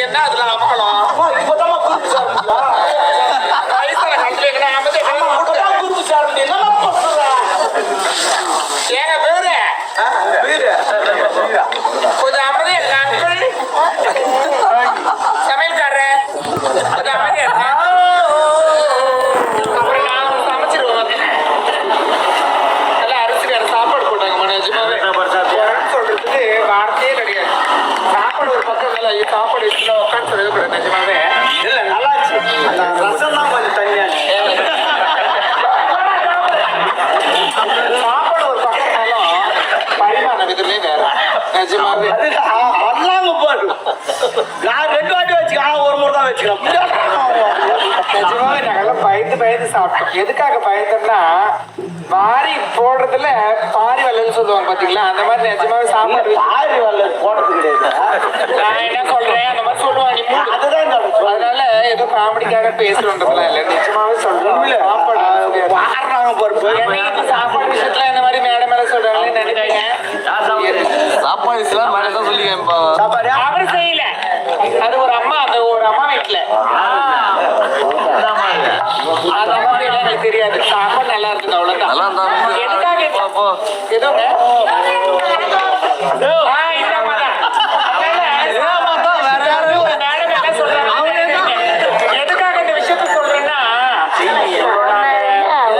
என்ன அதுல அமகலம் இப்பதான் குறுக்கு சார் வயசான காலத்துல குறுக்கு சார் என்ன ஏங்க பேரு கொஞ்சம் அமைதியா அங்கிள் சமையல்காரர் கொஞ்சம் அமைதியா அப்புறம் நான் சமைச்சிருவேன் நல்லா அரிசிக்கார சாப்பாடு போட்டாங்க நிஜமாவே சொல்றதுக்கு வார்த்தையே கிடையாது. சாப்பாடு ஒரு பக்கம் இல்லை, சாப்பாடு வச்சுல உட்காந்து சொல்லவே கூடாது நிஜமாவே. இல்ல நல்லா ரசம் தான் கொஞ்சம் தனியா சாப்பாடு ஒரு பக்கம் பரிமாண விதமே வேற நிஜமாவே. அல்லாம பாரு நான் 2 வாட்டி வச்சுக்கலாம் ஒரு முறை தான் வச்சுக்கலாம். நிஜமாவே நாங்கெல்லாம் பயந்து சாப்பிட்டோம். எதுக்காக பயந்தோம்னா வாரி போடுறதுல பாரி வல்லன்னு சொல்லுவாங்க பாத்தீங்களா, அந்த மாதிரி நிஜமாவே சாப்பாடு பாரி வல்ல போடுறது கிடையாது. நான் என்ன சொல்றேன் அந்த மாதிரி சொல்லுவாங்க. அதுதான் அதனால ஏதோ காமெடிக்காக பேசுறோன்றதுலாம் இல்லை, நிஜமாவே சொல்றேன். சாப்பாடு வாடுறாங்க பாரு சாப்பாடு விஷயத்துல இந்த மாதிரி மேடை மேல சொல்றாங்களே நினைக்கிறீங்க. சாப்பாடு இஸ்லாம் மேலே தான் சொல்லி சாப்பாடு அவரு செய்யல, அது ஒரு அம்மா, அந்த ஒரு அம்மா வீட்டுல அந்த மாதிரி எல்லாம் எனக்கு தெரியாது. சாப்பாடு நல்லா இருக்குது அவ்வளவுதான். எதுக்காக எதோங்க இந்த அம்மா தான் எதுக்காக இந்த விஷயத்த சொல்றேன்னா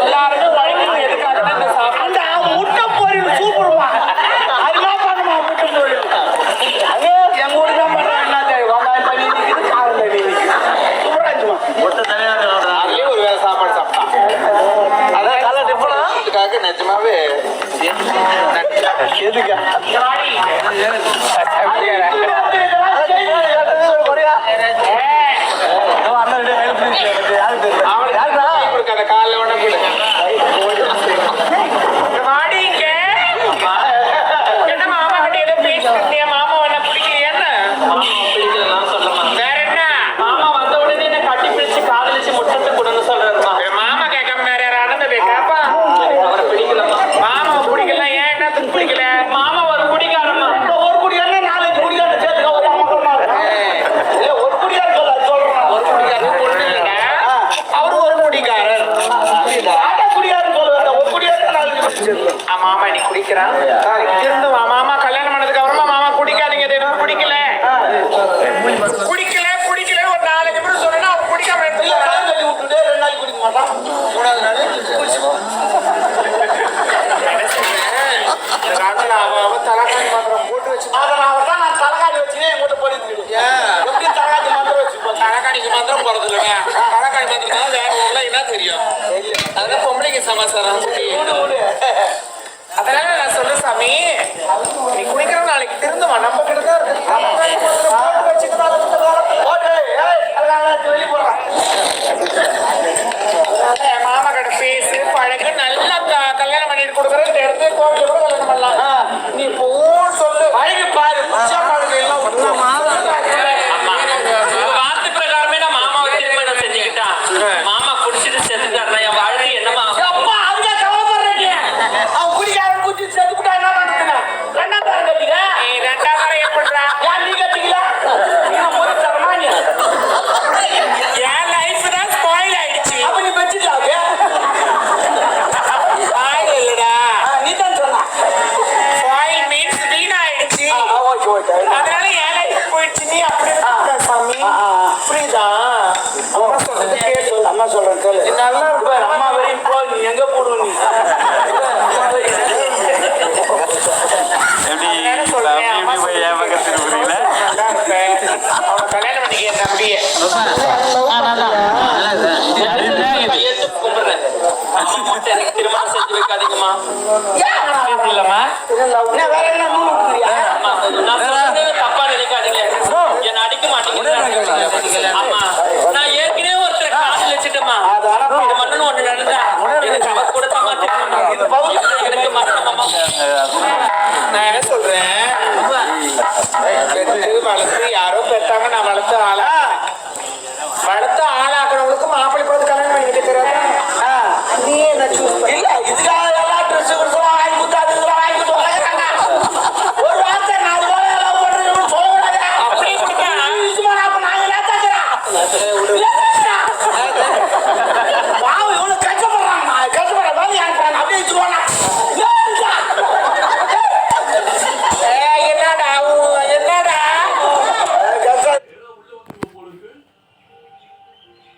எல்லாருமே வழங்கி எதுக்காக இந்த சாப்பாடு முட்டை பொரியல் சூப்பர்மா அதுதான் பண்ணுமா முட்டை பொரியல் அதே எங்க ஊருக்கு தான் பண்றாங்க. என்ன தெரியும் வெங்காயம் பண்ணி இது காரம் பண்ணி சூப்பராச்சுமா முட்டை தனியா அதுலயே ஒரு வேலை சாப்பாடு சாப்பிட்டான். அதான் கலர் டிஃபரெண்ட் இதுக்காக நிஜமாவே எதுக்கு கொடுக்காத காலைல ஒண்ணு மாடிங்க என்ன மாமா கிட்ட ஏதோ பேசிட்டு மாமா என்ன பிடிக்கலையான்னு வேற என்ன மாமா வந்த உடனே என்ன கட்டி பிடிச்சு காதலிச்சு முட்டத்தை கொடுன்னு சொல்றாருமா. மாமா கேட்காம வேற யாராவது கேட்காப்பா அவரை பிடிக்கலமா. மாமாவை பிடிக்கல, ஏன் என்னத்துக்கு பிடிக்கல? மாமா ஒரு குடிக்காரம்மா. ஒரு குடியாரு 4 குடியாரு சேர்த்துக்க ஒரு அமக்கமா இல்ல ஒரு குடியாரு சொல்றேன் ஒரு குடிக்காரர் பொண்ணு இல்லைங்க, அவரு ஒரு குடிக்காரர். ஆட்டா குடியாரு சொல்லுவாங்க ஒரு குடியாரு 4 மாமா நீ குடிக்கிறான் இருந்து மாமா கல்யாணம் பண்ணதுக்கு அப்புறமா மாமா குடிக்காதீங்க, அது எனக்கு பிடிக்கல குடிக்கல குடிக்கல ஒரு 4 நிமிடம் சொன்னா அவன் குடிக்காம இல்ல கலர் கட்டி விட்டுட்டு 2 நாள் குடிக்க மாட்டான் 3வது நாள் அவன் தலகாணி மாத்திரம் போட்டு வச்சு அதனால தான் நான் தலகாணி வச்சுனே எங்கிட்ட போயிட்டு எப்படி தலகாணி மாத்திரம் வச்சுப்போம். தலகாணிக்கு மாத்திரம் போறது இல்லைங்க, தலகாணி மாத்திரம் வேற ஊர்ல என்ன தெரியும், அதெல்லாம் பொம்பளைக்கு சமாச்சாரம். அதனால நான் சொல்ல சாமி நீ குடிக்கிற நாளைக்கு திருந்துவா, நம்ம கிட்டதான் இருக்கு மாமா கிட்ட பேசு பழகு நல்லா கல்யாணம் பண்ணிட்டு கொடுக்குறது எடுத்து கோவில கூட கல்யாணம் பண்ணலாம். நீ போன்னு சொல்லு பழகு பாரு வார்த்தை பிரகாரமே நான் மாமாவை திருமணம் செஞ்சுக்கிட்டான். மாமா குடிச்சிட்டு செத்துட்டாருன்னா என் வாழ்க்கை என்னமா அவன் குடிக்காரன் குடிச்சு செத்துக்கிட்டா என்ன பண்ணுறேன் 2ஆம் தரம் கட்டிக்க 2ஆம் தரம் எப்படிறா ஏன் நீ கட்டிக்கல நீ முதல் தரமா நீ என் லைஃப் தான் ஸ்பாயில் ஆயிடுச்சு. அப்ப நீ வச்சுட்டாங்க ஸ்பாயில் இல்லடா, நீ தான் சொன்ன ஸ்பாயில் மீன்ஸ் வீணாயிடுச்சு. ஓகே ஓகே அதனால என் லைஃப் போயிடுச்சு. நீ அப்படி இருக்க சாமி புரியுதா? அம்மா சொல்றது கேளு. அம்மா சொல்றேன் கேளு நல்லா இருப்பாரு. அம்மா வரையும் போ நீ எங்க போடுவ நீ என்ன சொல்றேன் அம்மா புரியல நல்லா இருப்பேன். அவனை கல்யாணம் பண்ணிக்க தம்பிய கையெழுத்து கும்பிடுறேன். எனக்கு திருமணம் செஞ்சு வைக்காதீங்கம்மா. இல்லம்மா வேற என்ன நூல் விட்டுறியா நான் சொல்றது தப்பா நினைக்காதீங்க, என்ன அடிக்க மாட்டீங்க. ஆமா நான் ஏற்கனவே ஒருத்தர் காதல் வச்சுட்டேம்மா. இது மண்ணு ஒண்ணு நடந்தா எனக்கு அவர் கூட எனக்கு மரணம். நான் என்ன சொல்றேன், பெற்று வளர்த்து யாரோ பெற்றாங்க, நான் வளர்த்து ஆளாக்குறவங்களுக்கு மாப்பிள்ளை பார்த்து கல்யாணம் பண்ணிக்கிட்டு தெரியாது. நீ என்ன சூஸ் இல்ல இதுக்காக எல்லாம் ட்ரெஸ் வாங்கி கொடுத்து அது வாங்கி கொடுத்து ஒரு வார்த்தை பாவம் இவ்வளவு கஷ்டப்படுறாங்க கஷ்டப்படுற வேலை யாருக்கா